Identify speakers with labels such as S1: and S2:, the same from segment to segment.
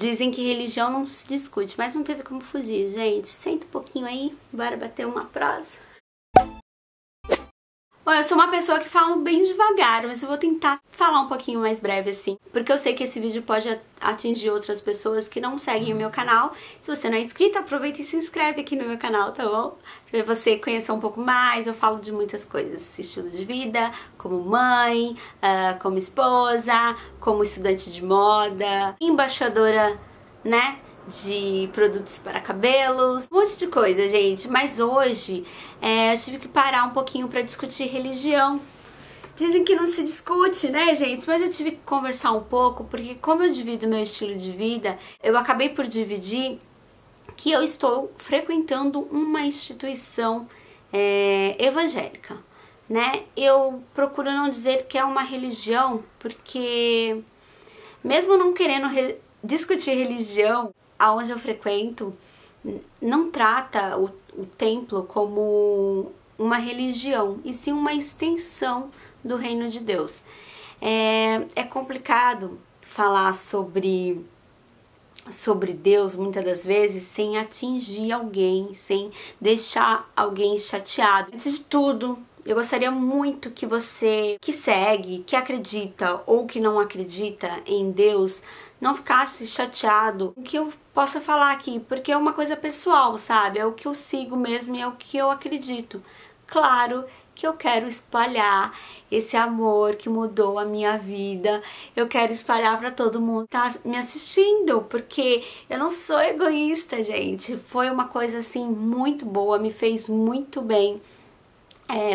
S1: Dizem que religião não se discute, mas não teve como fugir, gente. Senta um pouquinho aí, bora bater uma prosa. Bom, eu sou uma pessoa que fala bem devagar, mas eu vou tentar falar um pouquinho mais breve assim, porque eu sei que esse vídeo pode atingir outras pessoas que não seguem o meu canal. Se você não é inscrito, aproveita e se inscreve aqui no meu canal, tá bom? Pra você conhecer um pouco mais. Eu falo de muitas coisas, estilo de vida, como mãe, como esposa, como estudante de moda, embaixadora, né, de produtos para cabelos, um monte de coisa, gente. Mas hoje eu tive que parar um pouquinho para discutir religião. Dizem que não se discute, né, gente? Mas eu tive que conversar um pouco, porque como eu divido meu estilo de vida, eu acabei por dividir que eu estou frequentando uma instituição evangélica, né? Eu procuro não dizer que é uma religião, porque mesmo não querendo discutir religião, aonde eu frequento não trata o templo como uma religião, e sim uma extensão do reino de Deus. É complicado falar sobre Deus muitas das vezes sem atingir alguém, sem deixar alguém chateado. Antes de tudo, eu gostaria muito que você que segue, que acredita ou que não acredita em Deus, não ficasse chateado com o que eu possa falar aqui, porque é uma coisa pessoal, sabe? É o que eu sigo mesmo e é o que eu acredito. Claro que eu quero espalhar esse amor que mudou a minha vida. Eu quero espalhar para todo mundo que tá me assistindo, porque eu não sou egoísta, gente. Foi uma coisa assim muito boa, me fez muito bem.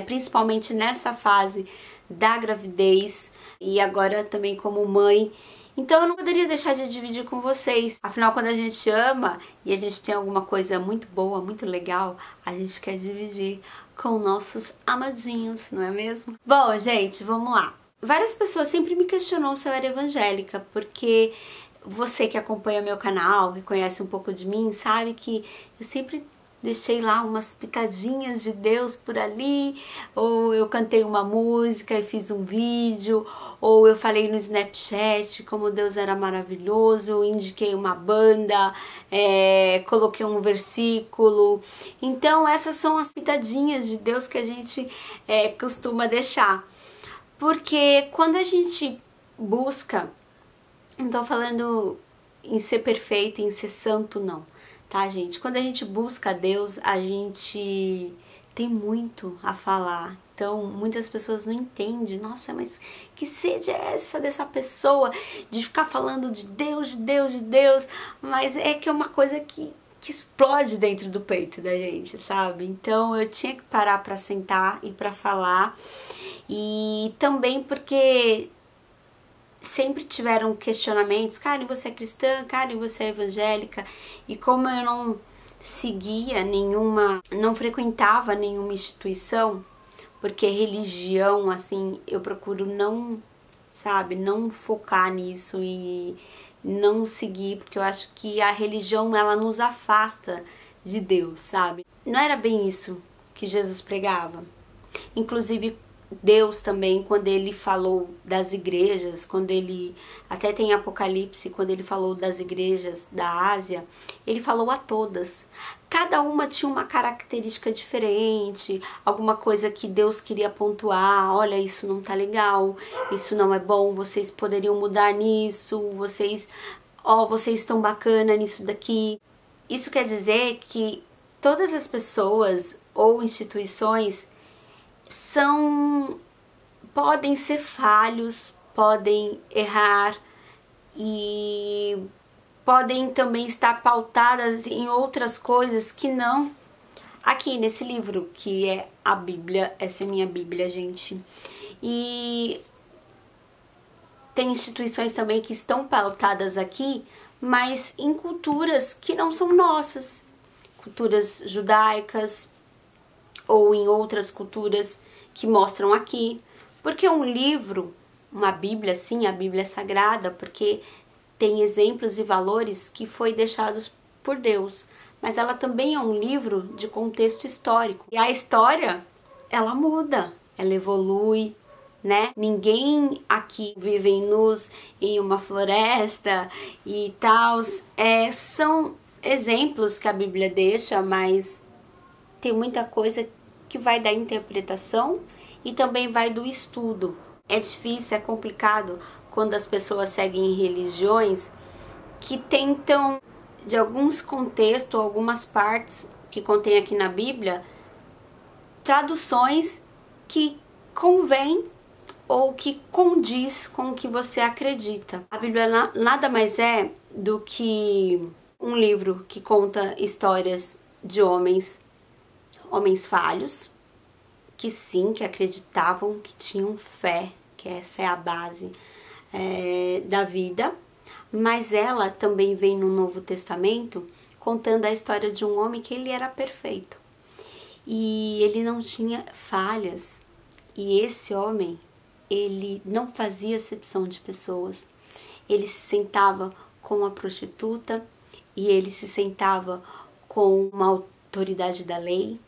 S1: Principalmente nessa fase da gravidez e agora também como mãe. Então eu não poderia deixar de dividir com vocês. Afinal, quando a gente ama e a gente tem alguma coisa muito boa, muito legal, a gente quer dividir com nossos amadinhos, não é mesmo? Bom, gente, vamos lá. Várias pessoas sempre me questionam se eu era evangélica, porque você que acompanha meu canal, que conhece um pouco de mim, sabe que eu sempre deixei lá umas pitadinhas de Deus por ali, ou eu cantei uma música e fiz um vídeo, ou eu falei no Snapchat como Deus era maravilhoso, indiquei uma banda, coloquei um versículo. Então essas são as pitadinhas de Deus que a gente costuma deixar. Porque quando a gente busca, não tô falando em ser perfeito, em ser santo, não. Tá, gente? Quando a gente busca Deus, a gente tem muito a falar. Então, muitas pessoas não entendem. Nossa, mas que sede é essa dessa pessoa de ficar falando de Deus, de Deus, de Deus? Mas é que é uma coisa que explode dentro do peito da gente, sabe? Então, eu tinha que parar pra sentar e pra falar. E também porque sempre tiveram questionamentos: Karen, você é cristã? Karen, você é evangélica? E como eu não seguia nenhuma, não frequentava nenhuma instituição, porque religião, assim, eu procuro não, sabe, não focar nisso e não seguir, porque eu acho que a religião, ela nos afasta de Deus, sabe? Não era bem isso que Jesus pregava. Inclusive, Deus também, quando ele falou das igrejas, quando ele, até tem Apocalipse, quando ele falou das igrejas da Ásia, ele falou a todas. Cada uma tinha uma característica diferente, alguma coisa que Deus queria pontuar: olha, isso não tá legal, isso não é bom, vocês poderiam mudar nisso, vocês estão bacana nisso daqui. Isso quer dizer que todas as pessoas ou instituições podem ser falhos, podem errar e podem também estar pautadas em outras coisas que não. Aqui nesse livro, que é a Bíblia, essa é minha Bíblia, gente. E tem instituições também que estão pautadas aqui, mas em culturas que não são nossas, culturas judaicas, ou em outras culturas que mostram aqui. Porque um livro, uma Bíblia, sim, a Bíblia é sagrada, porque tem exemplos e valores que foi deixados por Deus. Mas ela também é um livro de contexto histórico. E a história, ela muda, ela evolui, né? Ninguém aqui vive nus em uma floresta e tal. São exemplos que a Bíblia deixa, mas tem muita coisa que vai da interpretação e também vai do estudo. É difícil, é complicado quando as pessoas seguem religiões que tentam, de alguns contextos, algumas partes que contém aqui na Bíblia, traduções que convém ou que condiz com o que você acredita. A Bíblia nada mais é do que um livro que conta histórias de homens falhos, que sim, que acreditavam, que tinham fé, que essa é a base da vida, mas ela também vem no Novo Testamento contando a história de um homem que ele era perfeito e ele não tinha falhas, e esse homem, ele não fazia acepção de pessoas, ele se sentava com uma prostituta e ele se sentava com uma autoridade da lei,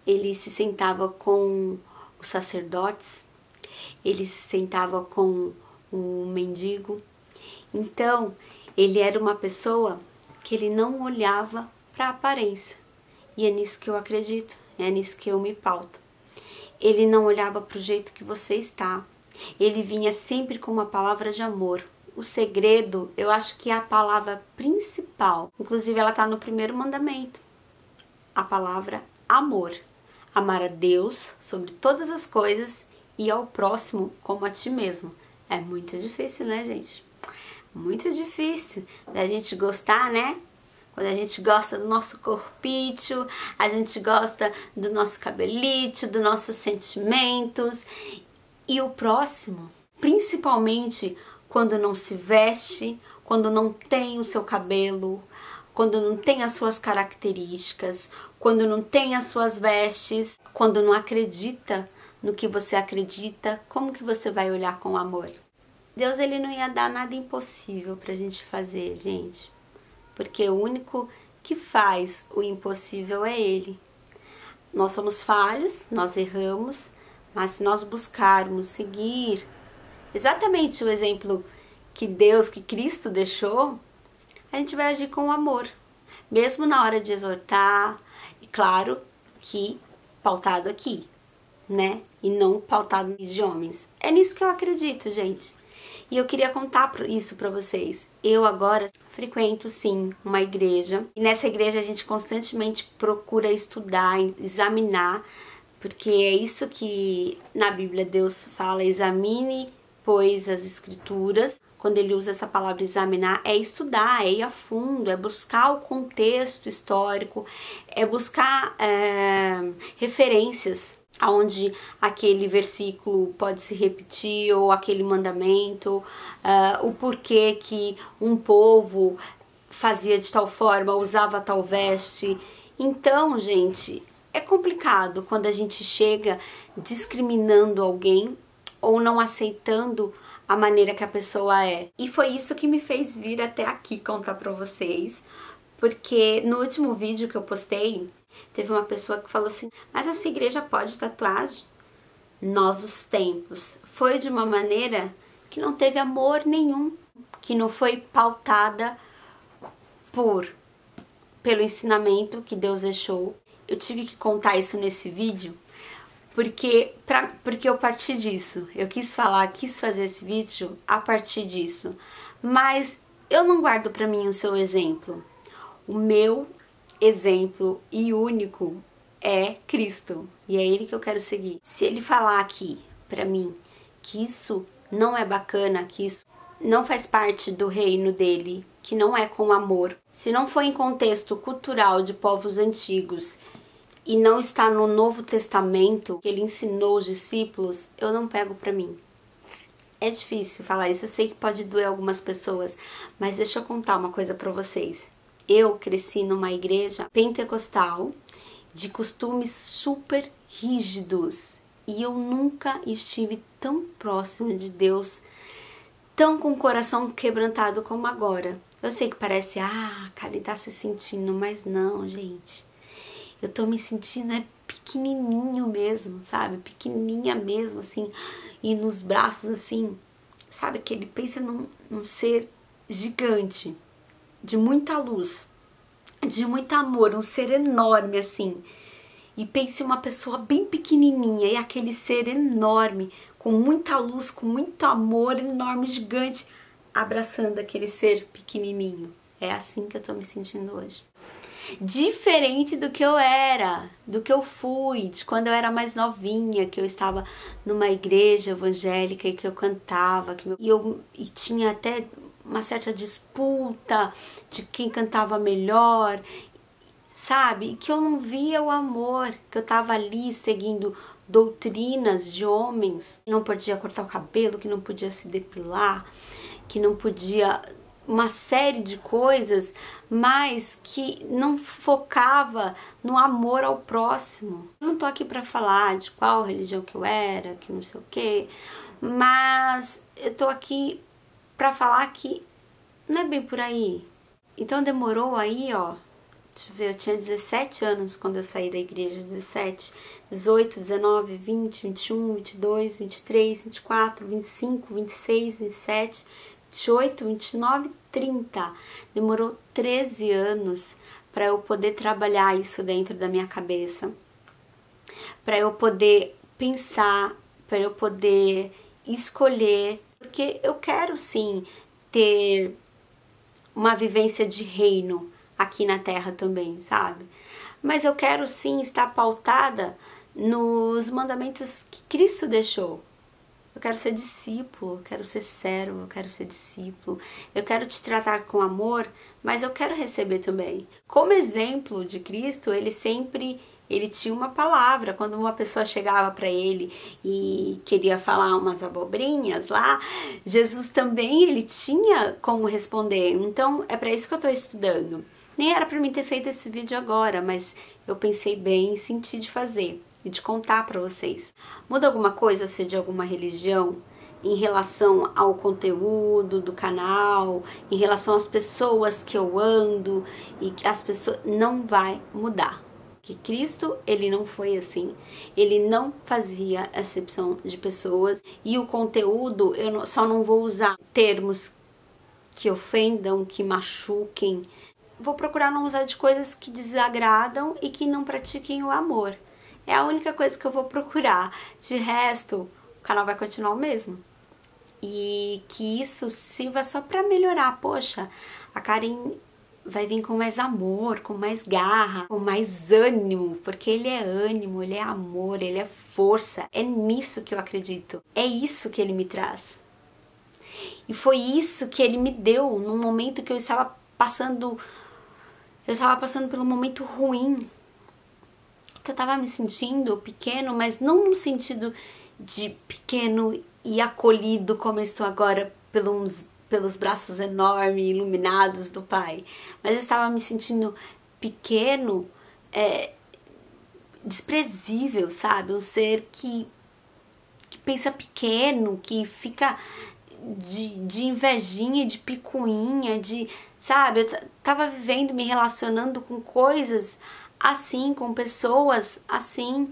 S1: ele se sentava com os sacerdotes, ele se sentava com o mendigo. Então, ele era uma pessoa que ele não olhava para a aparência. E é nisso que eu acredito, é nisso que eu me pauto. Ele não olhava para o jeito que você está. Ele vinha sempre com uma palavra de amor. O segredo, eu acho que é a palavra principal. Inclusive, ela está no primeiro mandamento. A palavra amor. Amar a Deus sobre todas as coisas e ao próximo como a ti mesmo. É muito difícil, né, gente? Muito difícil da gente gostar, né? Quando a gente gosta do nosso corpício, a gente gosta do nosso cabelito, dos nossos sentimentos. E o próximo, principalmente quando não se veste, quando não tem o seu cabelo, quando não tem as suas características, quando não tem as suas vestes, quando não acredita no que você acredita, como que você vai olhar com amor? Deus, ele não ia dar nada impossível pra gente fazer, gente. Porque o único que faz o impossível é Ele. Nós somos falhos, nós erramos, mas se nós buscarmos seguir exatamente o exemplo que Deus, que Cristo deixou, a gente vai agir com amor. Mesmo na hora de exortar, e claro que pautado aqui, né? E não pautado de homens. É nisso que eu acredito, gente. E eu queria contar isso pra vocês. Eu agora frequento, sim, uma igreja. E nessa igreja a gente constantemente procura estudar, examinar, porque é isso que na Bíblia Deus fala, examine, pois, as escrituras. Quando ele usa essa palavra examinar, é estudar, é ir a fundo, é buscar o contexto histórico, é buscar referências onde aquele versículo pode se repetir, ou aquele mandamento, o porquê que um povo fazia de tal forma, usava tal veste. Então, gente, é complicado quando a gente chega discriminando alguém ou não aceitando a maneira que a pessoa é. E foi isso que me fez vir até aqui contar pra vocês, porque no último vídeo que eu postei, teve uma pessoa que falou assim, mas a sua igreja pode tatuagem? Novos tempos. Foi de uma maneira que não teve amor nenhum, que não foi pautada pelo ensinamento que Deus deixou. Eu tive que contar isso nesse vídeo, porque eu parti disso. Eu quis fazer esse vídeo a partir disso. Mas eu não guardo pra mim o seu exemplo. O meu exemplo e único é Cristo, e é Ele que eu quero seguir. Se Ele falar aqui pra mim que isso não é bacana, que isso não faz parte do reino dele, que não é com amor, se não for em contexto cultural de povos antigos e não está no Novo Testamento que Ele ensinou os discípulos, eu não pego pra mim. É difícil falar isso, eu sei que pode doer algumas pessoas, mas deixa eu contar uma coisa pra vocês. Eu cresci numa igreja pentecostal de costumes super rígidos e eu nunca estive tão próximo de Deus, tão com o coração quebrantado como agora. Eu sei que parece, Karen tá se sentindo, mas não, gente. Eu tô me sentindo pequenininho mesmo, sabe? Pequenininha mesmo, assim. e nos braços assim, sabe, que ele pensa num ser gigante, de muita luz, de muito amor, um ser enorme assim. E pense uma pessoa bem pequenininha e aquele ser enorme, com muita luz, com muito amor, enorme, gigante, abraçando aquele ser pequenininho. É assim que eu tô me sentindo hoje. Diferente do que eu era, do que eu fui, de quando eu era mais novinha, que eu estava numa igreja evangélica e que eu cantava, e tinha até uma certa disputa de quem cantava melhor, sabe? Que eu não via o amor, que eu tava ali seguindo doutrinas de homens, que não podia cortar o cabelo, que não podia se depilar, que não podia uma série de coisas, mas que não focava no amor ao próximo. Eu não tô aqui para falar de qual religião que eu era, que não sei o quê, mas eu tô aqui para falar que não é bem por aí. Então demorou aí, ó. Deixa eu ver, eu tinha 17 anos quando eu saí da igreja, 17, 18, 19, 20, 21, 22, 23, 24, 25, 26, 27, 28, 29, 30. Demorou 13 anos para eu poder trabalhar isso dentro da minha cabeça, para eu poder pensar, para eu poder escolher, porque eu quero sim ter uma vivência de reino aqui na terra também, sabe? Mas eu quero sim estar pautada nos mandamentos que Cristo deixou. Eu quero ser discípulo, eu quero ser servo, eu quero ser discípulo. Eu quero te tratar com amor, mas eu quero receber também. Como exemplo de Cristo, ele tinha uma palavra. Quando uma pessoa chegava para ele e queria falar umas abobrinhas lá, Jesus também, ele tinha como responder. Então, é para isso que eu estou estudando. Nem era para mim ter feito esse vídeo agora, mas eu pensei bem e senti de fazer e de contar para vocês. Muda alguma coisa, você de alguma religião, em relação ao conteúdo do canal, em relação às pessoas que eu ando, e que as pessoas não vai mudar. Que Cristo, ele não foi assim. Ele não fazia acepção de pessoas, e o conteúdo, só não vou usar termos que ofendam, que machuquem. Vou procurar não usar de coisas que desagradam e que não pratiquem o amor. É a única coisa que eu vou procurar. De resto, o canal vai continuar o mesmo. E que isso sirva só para melhorar. Poxa, a Karen vai vir com mais amor, com mais garra, com mais ânimo. Porque ele é ânimo, ele é amor, ele é força. É nisso que eu acredito. É isso que ele me traz. E foi isso que ele me deu num momento que eu estava passando por um momento ruim, que eu estava me sentindo pequeno, mas não no sentido de pequeno e acolhido como eu estou agora pelos braços enormes e iluminados do Pai, mas eu estava me sentindo pequeno, desprezível, sabe? Um ser que pensa pequeno, que fica de invejinha, de picuinha, sabe? Eu tava vivendo, me relacionando com coisas assim, com pessoas assim,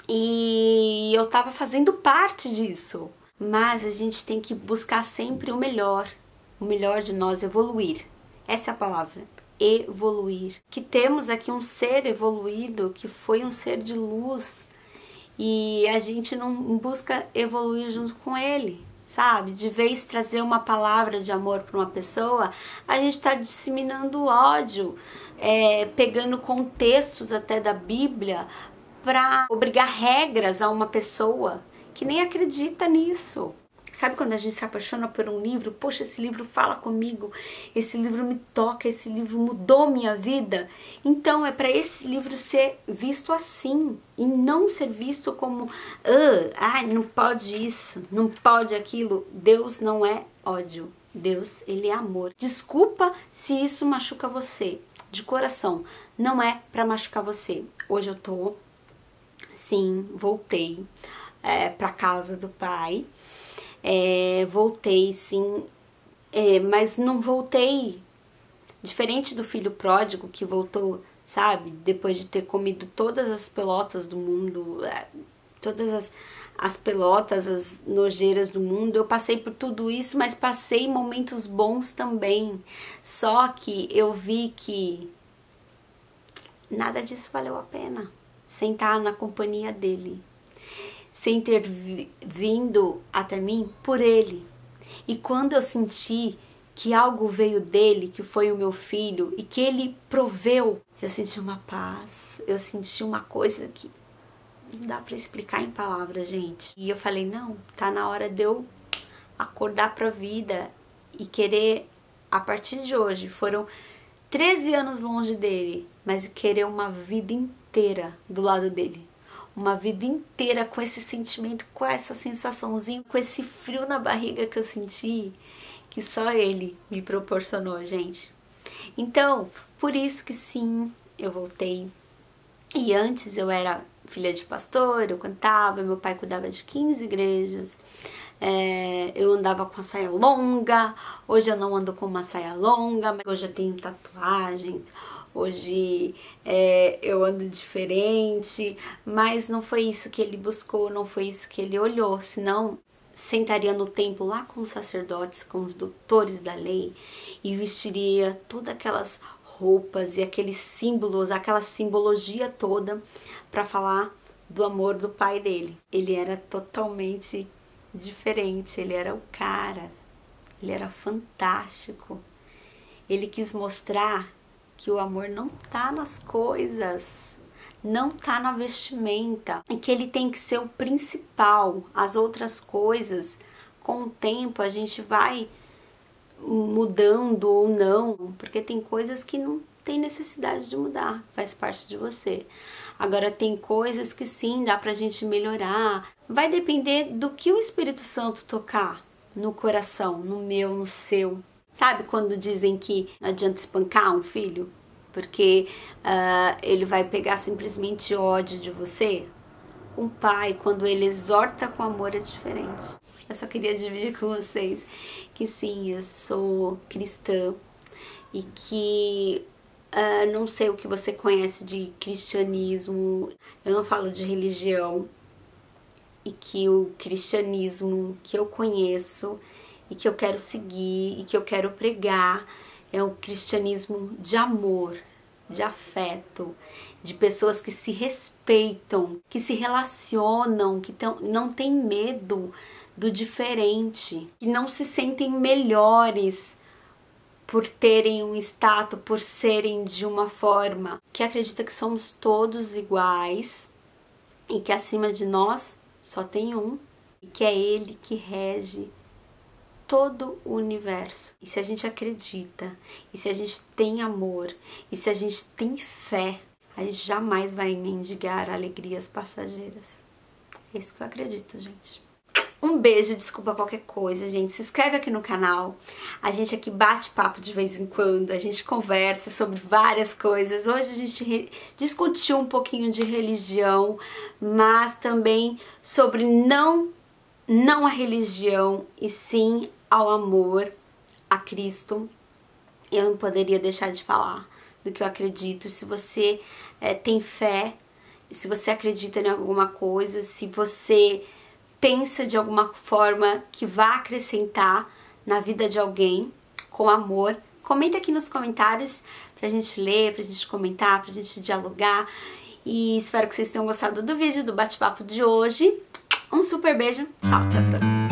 S1: e eu tava fazendo parte disso. Mas a gente tem que buscar sempre o melhor de nós, evoluir. Essa é a palavra, evoluir. Que temos aqui um ser evoluído, que foi um ser de luz, e a gente não busca evoluir junto com ele, sabe? De vez trazer uma palavra de amor para uma pessoa, a gente está disseminando ódio, pegando contextos até da Bíblia para obrigar regras a uma pessoa que nem acredita nisso. Sabe quando a gente se apaixona por um livro? Poxa, esse livro fala comigo, esse livro me toca, esse livro mudou minha vida. Então é para esse livro ser visto assim e não ser visto como não pode isso, não pode aquilo. Deus não é ódio, Deus, ele é amor. Desculpa se isso machuca você, de coração, não é para machucar você. Hoje eu voltei para casa do Pai. Voltei sim, mas não voltei diferente do filho pródigo que voltou, sabe, depois de ter comido todas as pelotas do mundo, todas as pelotas, as nojeiras do mundo. Eu passei por tudo isso, mas passei momentos bons também. Só que eu vi que nada disso valeu a pena. Sem estar na companhia dele. Sem ter vindo até mim por ele. E quando eu senti que algo veio dele, que foi o meu filho, e que ele proveu, eu senti uma paz, eu senti uma coisa que não dá pra explicar em palavras, gente. E eu falei, não, tá na hora de eu acordar pra vida e querer, a partir de hoje, foram 13 anos longe dele, mas querer uma vida inteira do lado dele. Uma vida inteira com esse sentimento, com essa sensaçãozinha, com esse frio na barriga que eu senti, que só ele me proporcionou, gente. Então, por isso que sim, eu voltei. E antes eu era filha de pastor, eu cantava, meu pai cuidava de 15 igrejas, eu andava com a saia longa. Hoje eu não ando com uma saia longa, mas hoje eu tenho tatuagens, hoje eu ando diferente, mas não foi isso que ele buscou, não foi isso que ele olhou, senão sentaria no templo lá com os sacerdotes, com os doutores da lei e vestiria todas aquelas roupas e aqueles símbolos, aquela simbologia toda para falar do amor do pai dele. Ele era totalmente diferente, ele era o cara, ele era fantástico. Ele quis mostrar que o amor não tá nas coisas, não tá na vestimenta, e que ele tem que ser o principal. As outras coisas, com o tempo a gente vai mudando ou não, porque tem coisas que não tem necessidade de mudar, faz parte de você. Agora tem coisas que sim, dá pra gente melhorar. Vai depender do que o Espírito Santo tocar no coração, no meu, no seu. Sabe quando dizem que não adianta espancar um filho? Porque ele vai pegar simplesmente ódio de você? Um pai, quando ele exorta com amor, é diferente. Eu só queria dividir com vocês que sim, eu sou cristã e que não sei o que você conhece de cristianismo, eu não falo de religião, e que o cristianismo que eu conheço e que eu quero seguir e que eu quero pregar é um cristianismo de amor, de afeto, de pessoas que se respeitam, que se relacionam, que não tem medo do diferente, que não se sentem melhores por terem um status, por serem de uma forma, que acredita que somos todos iguais e que acima de nós só tem um, e que é ele que rege todo o universo. E se a gente acredita, e se a gente tem amor, e se a gente tem fé, a gente jamais vai mendigar alegrias passageiras. É isso que eu acredito, gente. Um beijo, desculpa qualquer coisa, gente. Se inscreve aqui no canal. A gente aqui bate papo de vez em quando, a gente conversa sobre várias coisas. Hoje a gente discutiu um pouquinho de religião, mas também sobre não a religião, e sim ao amor a Cristo. Eu não poderia deixar de falar do que eu acredito. Se você tem fé, se você acredita em alguma coisa, se você pensa de alguma forma que vá acrescentar na vida de alguém com amor, comenta aqui nos comentários pra gente ler, pra gente comentar, pra gente dialogar. E espero que vocês tenham gostado do vídeo, do bate-papo de hoje. Um super beijo, tchau, até a próxima.